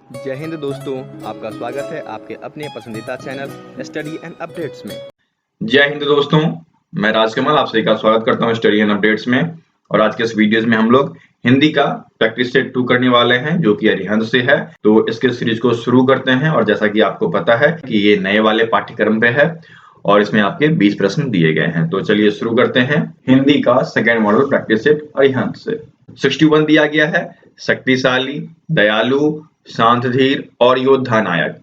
जय हिंद दोस्तों, आपका स्वागत है आपके अपने पसंदीदा चैनल स्टडी एंड अपडेट्स में। जय हिंद दोस्तों, मैं राजकमल आप सभी का स्वागत करता हूं स्टडी एंड अपडेट्स में। और आज के इस वीडियोस में हम लोग हिंदी का प्रैक्टिस सेट 2 करने वाले हैं जो कि अरिहंत से है। तो इसके सीरीज को शुरू करते हैं। और जैसा कि आपको पता है कि ये नए वाले पाठ्यक्रम पे है और इसमें आपके 20 प्रश्न दिए गए हैं। तो चलिए शुरू करते हैं हिंदी का second model practice set Arihant से। 61 दिया गया है। शक्तिशाली, दयालु, शांत धीर और योद्धा नायक,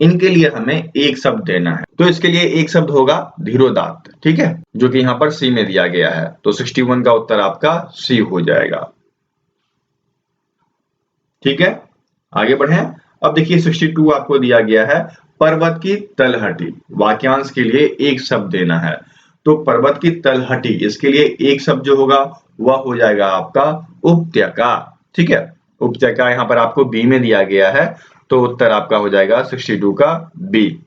इनके लिए हमें एक शब्द देना है। तो इसके लिए एक शब्द होगा धीरोदात्त, ठीक है, जो कि यहाँ पर सी में दिया गया है। तो 61 का उत्तर आपका सी हो जाएगा। ठीक है, आगे बढ़ें। अब देखिए 62 आपको दिया गया है पर्वत की तलहटी। वाक्यांश के लिए एक शब्द देना है। तो पर्वत की तलहटी, इसके लिए एक शब्द जो होगा वह हो जाएगा आपका उपत्यका। ठीक है, उपत्यका यहाँ पर आपको बी में दिया गया है। तो उत्तर आपका हो जाएगा 62 का बी।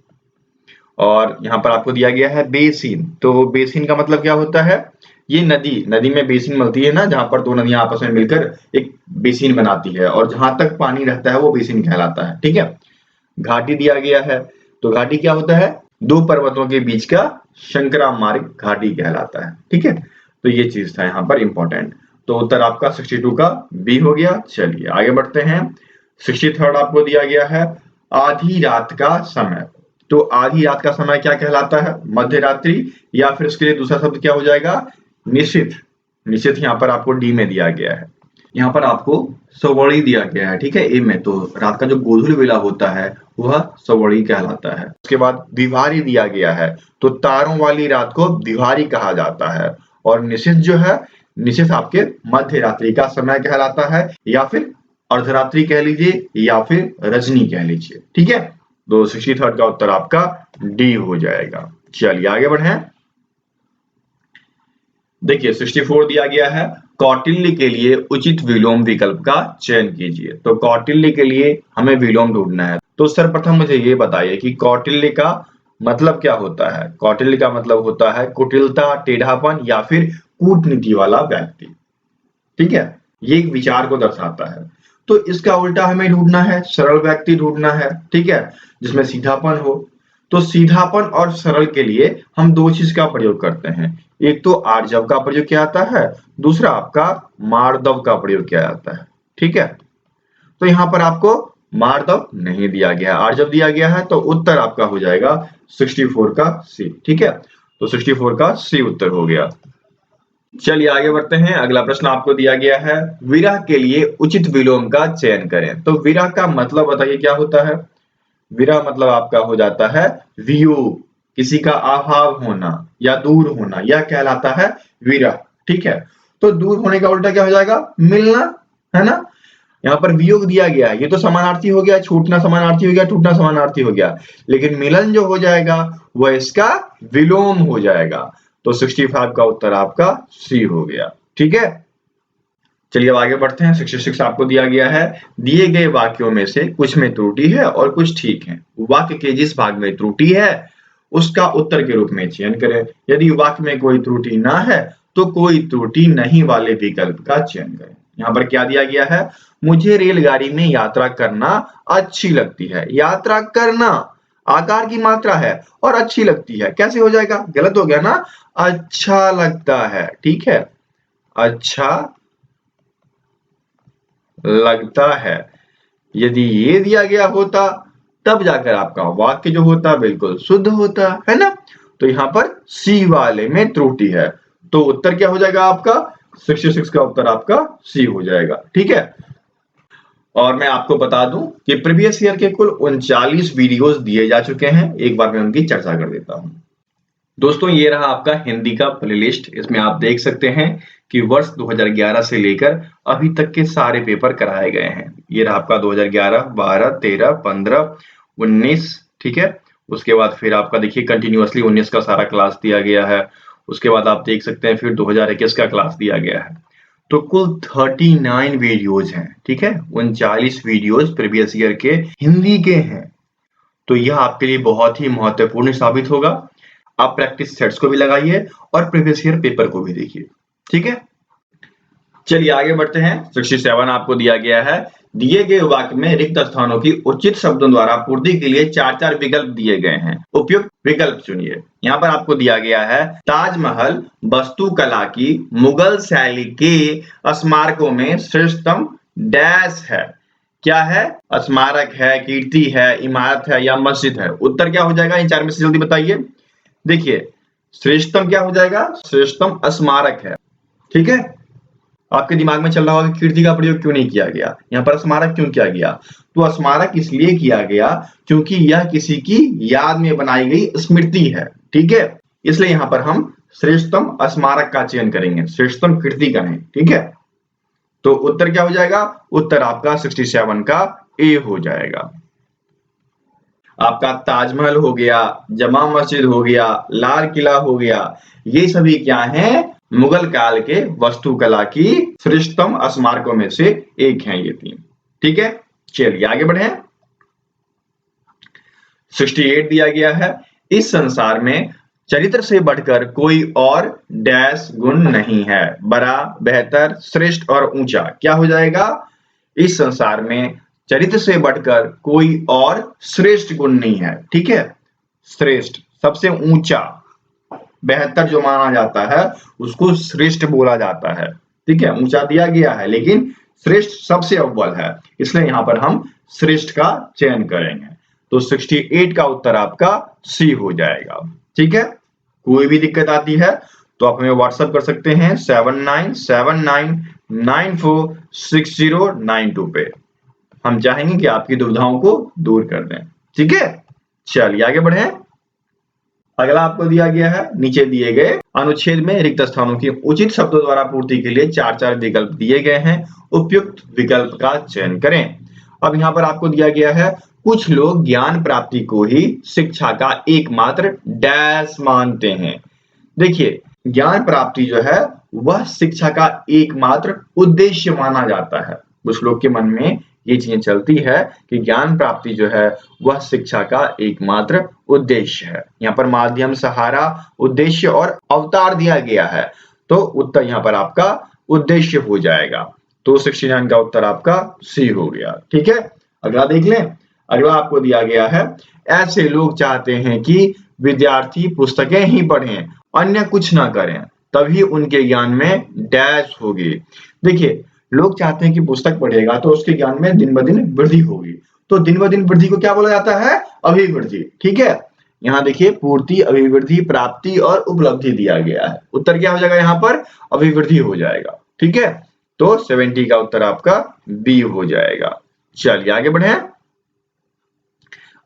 और यहाँ पर आपको दिया गया है बेसिन। तो बेसिन का मतलब क्या होता है? ये नदी में बेसिन मिलती है ना, जहां पर दो नदियां आपस में मिलकर एक बेसिन बनाती है और जहां तक पानी रहता है वो बेसिन कहलाता है। ठीक है। घाटी दिया गया है। तो घाटी क्या होता है? दो पर्वतों के बीच का संकरा मार्ग घाटी कहलाता है। ठीक है, तो ये चीज था यहाँ पर इंपॉर्टेंट। तो उत्तर आपका 62 का बी हो गया। चलिए आगे बढ़ते हैं। 63 आपको दिया गया है आधी रात का समय। तो आधी रात का समय क्या कहलाता है? मध्य रात्रि, या फिर इसके लिए दूसरा शब्द क्या हो जाएगा? निशित। निशित यहाँ पर आपको डी में दिया गया है। यहाँ पर आपको सवड़ी दिया गया है। ठीक है, ए में। तो रात का जो गोधूली वेला होता है वह सवड़ी कहलाता है। उसके बाद विभारी दिया गया है। तो तारों वाली रात को विभारी कहा जाता है। और निशित जो है, निशित आपके मध्य रात्रि का समय कहलाता है, या फिर अर्धरात्रि कह लीजिए, या फिर रजनी कह लीजिए। ठीक है, तो 63 का उत्तर आपका डी हो जाएगा। चलिए आगे बढ़ें। देखिए 64 दिया गया है कौटिल्य के लिए उचित विलोम विकल्प का चयन कीजिए। तो कौटिल्य के लिए हमें विलोम ढूंढना है। तो सर्वप्रथम मुझे ये बताइए कि कौटिल्य का मतलब क्या होता है? कौटिल्य का मतलब होता है कुटिलता, टेढ़ापन या फिर कूटनीति वाला व्यक्ति। ठीक है, ये एक विचार को दर्शाता है। तो इसका उल्टा हमें ढूंढना है, सरल व्यक्ति ढूंढना है। ठीक है, जिसमें सीधापन हो। तो सीधापन और सरल के लिए हम दो चीज का प्रयोग करते हैं। एक तो आर्जव का प्रयोग किया जाता है, दूसरा आपका मार्दव का प्रयोग किया जाता है। ठीक है, तो यहाँ पर आपको मार्दव नहीं दिया गया, आर्जव दिया गया है। तो उत्तर आपका हो जाएगा 64 का सी। ठीक है, तो 64 का सी उत्तर हो गया। चलिए आगे बढ़ते हैं। अगला प्रश्न आपको दिया गया है विरह के लिए उचित विलोम का चयन करें। तो विरह का मतलब बताइए क्या होता है? विरह मतलब आपका हो जाता है वियोग, किसी का अभाव होना या दूर होना, यह कहलाता है विरह। ठीक है, तो दूर होने का उल्टा क्या हो जाएगा? मिलना, है ना। यहाँ पर वियोग दिया गया है, ये तो समानार्थी हो गया, छूटना समानार्थी हो गया, टूटना समानार्थी हो गया। लेकिन मिलन जो हो जाएगा वह इसका विलोम हो जाएगा। तो 65 का उत्तर आपका सी हो गया। ठीक है, चलिए अब आगे बढ़ते हैं। 66 आपको दिया गया है दिए गए वाक्यों में से कुछ में त्रुटि है और कुछ ठीक है। वाक्य के जिस भाग में त्रुटि है उसका उत्तर के रूप में चयन करें। यदि वाक्य में कोई त्रुटि ना है तो कोई त्रुटि नहीं वाले विकल्प का चयन करें। यहाँ पर क्या दिया गया है? मुझे रेलगाड़ी में यात्रा करना अच्छी लगती है। यात्रा करना आकार की मात्रा है और अच्छी लगती है, कैसे हो जाएगा? गलत हो गया ना। अच्छा लगता है। ठीक है, अच्छा लगता है। यदि ये दिया गया होता तब जाकर आपका वाक्य जो होता बिल्कुल शुद्ध होता, है ना। तो यहाँ पर सी वाले में त्रुटि है। तो उत्तर क्या हो जाएगा आपका? 66 का उत्तर आपका सी हो जाएगा। ठीक है, और मैं आपको बता दूं कि प्रीवियस ईयर के कुल 39 वीडियोस दिए जा चुके हैं। एक बार मैं उनकी चर्चा कर देता हूं। दोस्तों ये रहा आपका हिंदी का प्लेलिस्ट। इसमें आप देख सकते हैं कि वर्ष 2011 से लेकर अभी तक के सारे पेपर कराए गए हैं। ये रहा आपका 2011, 12, 13, 15, 19। ठीक है, उसके बाद फिर आपका देखिए कंटिन्यूअसली 19 का सारा क्लास दिया गया है। उसके बाद आप देख सकते हैं फिर 2021 का क्लास दिया गया है। तो कुल 39 वीडियोज हैं। ठीक है, 39 वीडियोज प्रीवियस ईयर के हिंदी के हैं। तो यह आपके लिए बहुत ही महत्वपूर्ण साबित होगा। आप प्रैक्टिस सेट्स को भी लगाइए और प्रीवियस ईयर पेपर को भी देखिए। ठीक है, चलिए आगे बढ़ते हैं। 67 आपको दिया गया है दिए गए वाक्य में रिक्त स्थानों की उचित शब्दों द्वारा पूर्ति के लिए 4-4 विकल्प दिए गए हैं। उपयुक्त विकल्प चुनिए। यहाँ पर आपको दिया गया है ताजमहल वास्तुकला की मुगल शैली के स्मारकों में श्रेष्ठतम डैश है। क्या है? स्मारक है, कीर्ति है, इमारत है या मस्जिद है। उत्तर क्या हो जाएगा? इन चार में से जल्दी बताइए। देखिए, श्रेष्ठतम क्या हो जाएगा? श्रेष्ठतम स्मारक है। ठीक है, आपके दिमाग में चल रहा होगा कि कीर्ति का प्रयोग क्यों नहीं किया गया, यहाँ पर स्मारक क्यों किया गया? तो स्मारक इसलिए किया गया क्योंकि यह किसी की याद में बनाई गई स्मृति है। ठीक है, इसलिए यहाँ पर हम श्रेष्ठतम स्मारक का चयन करेंगे, श्रेष्ठतम कीर्ति का नहीं। ठीक है, तो उत्तर क्या हो जाएगा? उत्तर आपका 67 का ए हो जाएगा। आपका ताजमहल हो गया, जमा मस्जिद हो गया, लाल किला हो गया, ये सभी क्या हैं? मुगल काल के वास्तुकला की श्रेष्ठतम स्मारकों में से एक हैं ये तीन। ठीक है, चलिए आगे बढ़े। 68 दिया गया है, इस संसार में चरित्र से बढ़कर कोई और डैश गुण नहीं है, बड़ा, बेहतर, श्रेष्ठ और ऊंचा। क्या हो जाएगा? इस संसार में चरित्र से बढ़कर कोई और श्रेष्ठ गुण नहीं है। ठीक है, श्रेष्ठ सबसे ऊंचा, बेहतर जो माना जाता है उसको श्रेष्ठ बोला जाता है। ठीक है, ऊंचा दिया गया है लेकिन श्रेष्ठ सबसे अव्वल है, इसलिए यहाँ पर हम श्रेष्ठ का चयन करेंगे। तो 68 का उत्तर आपका सी हो जाएगा। ठीक है, कोई भी दिक्कत आती है तो आप हमें व्हाट्सएप कर सकते हैं 7979946092 पे। हम चाहेंगे कि आपकी दुविधाओं को दूर कर दें। ठीक है, चलिए आगे बढ़े। अगला आपको दिया गया है, नीचे दिए गए अनुच्छेद में रिक्त स्थानों की उचित शब्दों द्वारा पूर्ति के लिए 4-4 विकल्प दिए गए हैं। उपयुक्त विकल्प का चयन करें। अब यहाँ पर आपको दिया गया है, कुछ लोग ज्ञान प्राप्ति को ही शिक्षा का एकमात्र डैश मानते हैं। देखिए, ज्ञान प्राप्ति जो है वह शिक्षा का एकमात्र उद्देश्य माना जाता है। कुछ लोग के मन में ये चीजें चलती है कि ज्ञान प्राप्ति जो है वह शिक्षा का एकमात्र उद्देश्य है। यहाँ पर माध्यम, सहारा, उद्देश्य और अवतार दिया गया है, तो उत्तर यहाँ पर आपका उद्देश्य हो जाएगा। तो 69 का उत्तर आपका सी हो गया। ठीक है, अगला देख लें। अगला आपको दिया गया है, ऐसे लोग चाहते हैं कि विद्यार्थी पुस्तकें ही पढ़ें, अन्य कुछ ना करें, तभी उनके ज्ञान में डैश होगी। देखिए, लोग चाहते हैं कि पुस्तक पढ़ेगा तो उसके ज्ञान में दिन ब दिन वृद्धि होगी। तो दिन ब दिन वृद्धि को क्या बोला जाता है? अभिवृद्धि। ठीक है, यहाँ देखिए पूर्ति, अभिवृद्धि, प्राप्ति और उपलब्धि दिया गया है। उत्तर क्या हो जाएगा? यहाँ पर अभिवृद्धि हो जाएगा। ठीक है, तो 70 का उत्तर आपका बी हो जाएगा। चलिए आगे बढ़े।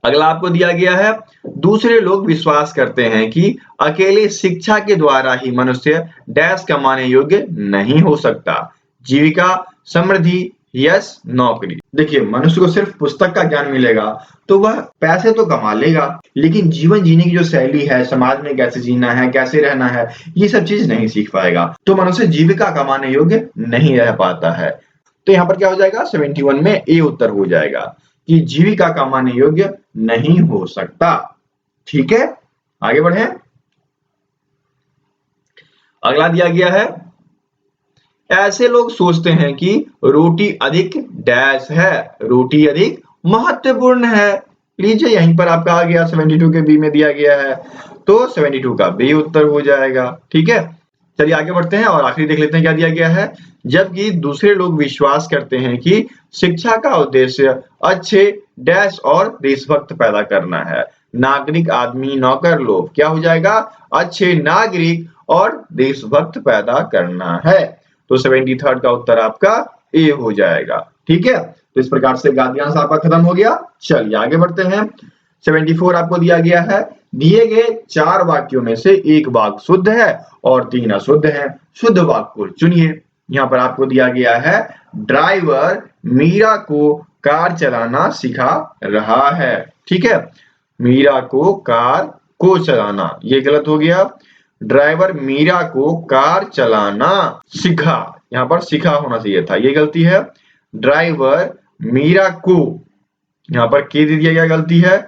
अगला आपको दिया गया है, दूसरे लोग विश्वास करते हैं कि अकेले शिक्षा के द्वारा ही मनुष्य डैश कमाने योग्य नहीं हो सकता। जीविका, समृद्धि, यश, नौकरी। देखिए, मनुष्य को सिर्फ पुस्तक का ज्ञान मिलेगा तो वह पैसे तो कमा लेगा, लेकिन जीवन जीने की जो शैली है, समाज में कैसे जीना है, कैसे रहना है, ये सब चीज नहीं सीख पाएगा। तो मनुष्य जीविका कमाने योग्य नहीं रह पाता है। तो यहाँ पर क्या हो जाएगा? 71 में ए उत्तर हो जाएगा कि जीविका कमाने योग्य नहीं हो सकता। ठीक है, आगे बढ़े। अगला दिया गया है, ऐसे लोग सोचते हैं कि रोटी अधिक डैश है, रोटी अधिक महत्वपूर्ण है। लीजिए, यहीं पर आपका आ गया 72 के बी में दिया गया है, तो 72 का बी उत्तर हो जाएगा। ठीक है, चलिए आगे बढ़ते हैं और आखिरी देख लेते हैं क्या दिया गया है। जबकि दूसरे लोग विश्वास करते हैं कि शिक्षा का उद्देश्य अच्छे डैश और देशभक्त पैदा करना है। नागरिक, आदमी, नौकर, लोग। क्या हो जाएगा? अच्छे नागरिक और देशभक्त पैदा करना है। तो 73 का उत्तर आपका ए हो जाएगा। ठीक है, तो इस प्रकार से गाद्यांश आपका खत्म हो गया। चलिए आगे बढ़ते हैं। 74 आपको दिया गया है, दिए गए 4 वाक्यों में से एक वाक्य शुद्ध है और 3 अशुद्ध है। शुद्ध वाक्य को चुनिए। यहाँ पर आपको दिया गया है, ड्राइवर मीरा को कार चलाना सिखा रहा है। ठीक है, मीरा को कार को चलाना, ये गलत हो गया। ड्राइवर मीरा को कार चलाना सिखा, यहाँ पर सिखा होना चाहिए था, ये गलती है। ड्राइवर मीरा को, यहाँ पर के दे दिया गया, गलती है।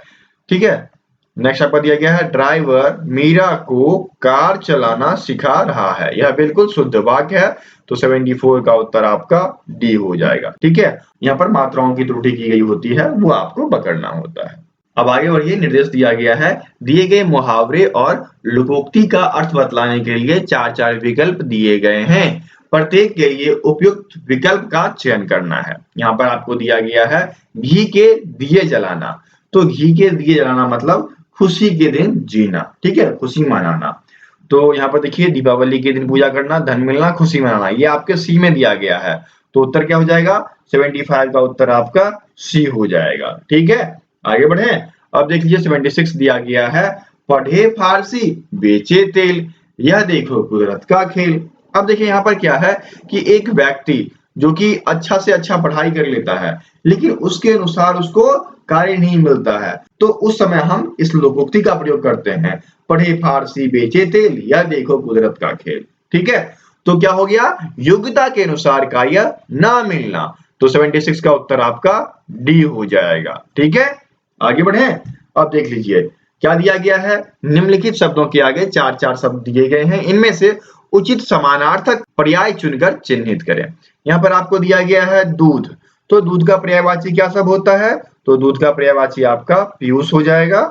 ठीक है, नेक्स्ट आपका दिया गया है ड्राइवर मीरा को कार चलाना सिखा रहा है। यह बिल्कुल शुद्ध वाक्य है, तो 74 का उत्तर आपका डी हो जाएगा। ठीक है, यहाँ पर मात्राओं की त्रुटि की गई होती है, वो आपको पकड़ना होता है। अब आगे बढ़िए, निर्देश दिया गया है दिए गए मुहावरे और लोकोक्ति का अर्थ बतलाने के लिए 4 विकल्प दिए गए हैं। प्रत्येक के लिए उपयुक्त विकल्प का चयन करना है। यहाँ पर आपको दिया गया है घी के दिए जलाना। तो घी के दिए जलाना मतलब खुशी के दिन जीना, ठीक है, खुशी मनाना। तो यहाँ पर देखिए दीपावली के दिन पूजा करना, धन मिलना, खुशी मनाना, ये आपके सी में दिया गया है। तो उत्तर क्या हो जाएगा? 75 का उत्तर आपका सी हो जाएगा। ठीक है, आगे बढ़े। अब देख लीजिए 76 दिया गया है पढ़े फारसी बेचे तेल, यह देखो कुदरत का खेल। अब देखिए यहाँ पर क्या है कि एक व्यक्ति जो कि अच्छा से अच्छा पढ़ाई कर लेता है, लेकिन उसके अनुसार उसको कार्य नहीं मिलता है, तो उस समय हम इस लोकोक्ति का प्रयोग करते हैं, पढ़े फारसी बेचे तेल, यह देखो कुदरत का खेल। ठीक है, तो क्या हो गया? योग्यता के अनुसार कार्य ना मिलना। तो 76 का उत्तर आपका डी हो जाएगा। ठीक है, आगे बढ़े। अब देख लीजिए क्या दिया गया है, निम्नलिखित शब्दों के आगे 4 शब्द दिए गए हैं, इनमें से उचित समानार्थक पर्याय चुनकर चिन्हित करें। यहाँ पर आपको दिया गया है दूध, तो दूध का पर्यायवाची क्या सब होता है? तो दूध का पर्यायवाची आपका पीयूष हो जाएगा।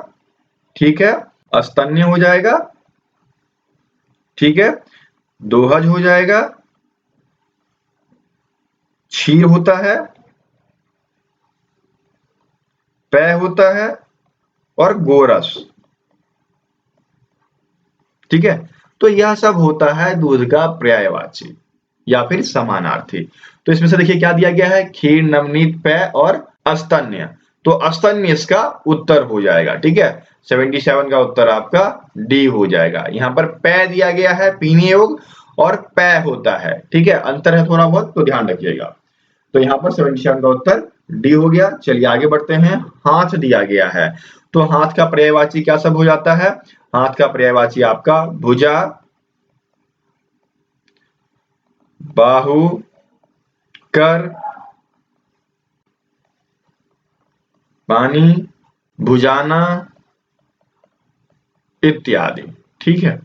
ठीक है, स्तन्य हो जाएगा। ठीक है, दोहज हो जाएगा, क्षीर होता है, पेय होता है और गोरस। ठीक है, तो यह सब होता है दूध का पर्यायवाची या फिर समानार्थी। तो इसमें से देखिए क्या दिया गया है, खीर, नवनीत, पेय और स्तन्य। तो स्तन्य इसका उत्तर हो जाएगा। ठीक है, 77 का उत्तर आपका डी हो जाएगा। यहाँ पर पेय दिया गया है पीने योग्य और पेय होता है। ठीक है, अंतर है थोड़ा बहुत, तो ध्यान रखिएगा। तो यहाँ पर 77 का उत्तर डी हो गया। चलिए आगे बढ़ते हैं। हाथ दिया गया है, तो हाथ का पर्यायवाची क्या सब हो जाता है? हाथ का पर्यायवाची आपका भुजा, बाहु, कर, पानी, भुजाना इत्यादि। ठीक है,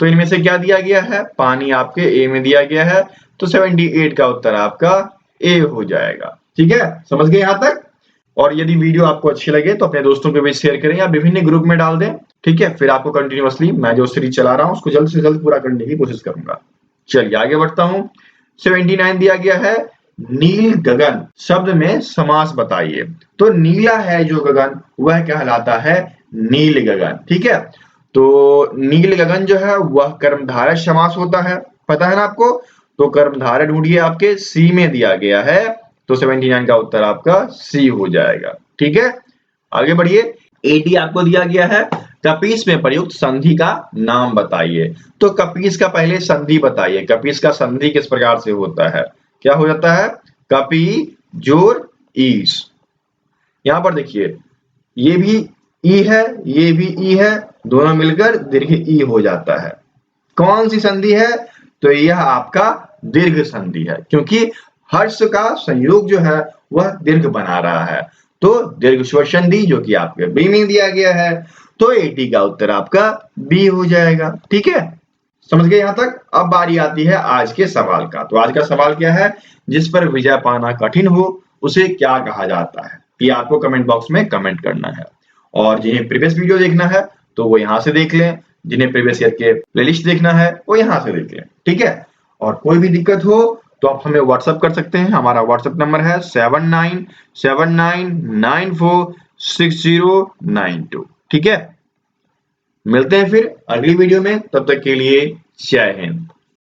तो इनमें से क्या दिया गया है? पानी आपके ए में दिया गया है, तो 78 का उत्तर आपका ए हो जाएगा। ठीक है, समझ गए यहाँ तक? और यदि वीडियो आपको अच्छी लगे तो अपने दोस्तों के बीच शेयर करें या विभिन्न ग्रुप में डाल दें। ठीक है, फिर आपको कंटिन्यूअसली मैं जो सीरीज चला रहा हूं उसको जल्द से जल्द पूरा करने की कोशिश करूंगा। चलिए आगे बढ़ता हूं। 79 दिया गया है नील गगन शब्द में समास बताइए। तो नीला है जो गगन वह कहलाता है नील गगन। ठीक है, तो नील गगन जो है वह कर्मधारय समास होता है, पता है ना आपको? तो कर्मधारय ढूंढिए, आपके सी में दिया गया है, तो 79 का उत्तर आपका सी हो जाएगा। ठीक है, आगे बढ़िए। 80 आपको दिया गया है कपीस में प्रयुक्त संधि का नाम बताइए। तो कपीस का पहले संधि बताइए। कपीस का संधि किस प्रकार से होता है? क्या हो जाता है? कपी जोर ईस। यहां पर देखिए ये भी ई है, ये भी ई है, दोनों मिलकर दीर्घ ई हो जाता है। कौन सी संधि है? तो यह आपका दीर्घ संधि है, क्योंकि हर्ष का संयोग जो है वह दीर्घ बना रहा है। तो दीर्घ स्वर संधि जो कि आपके बी में दिया गया है, तो 80 का उत्तर आपका बी हो जाएगा। ठीक है, समझ गए यहाँ तक? अब बारी आती है आज के सवाल का। तो आज का सवाल क्या है? जिस पर विजय पाना कठिन हो उसे क्या कहा जाता है? ये आपको कमेंट बॉक्स में कमेंट करना है। और जिन्हें प्रीवियस वीडियो देखना है तो वो यहाँ से देख लें, जिन्हें प्रीवियस ईयर के प्लेलिस्ट देखना है वो यहाँ से देख लें। ठीक है, और कोई भी दिक्कत हो तो आप हमें व्हाट्सएप कर सकते हैं। हमारा व्हाट्सएप नंबर है 7979946092। ठीक है, मिलते हैं फिर अगली वीडियो में, तब तक के लिए जय हिंद।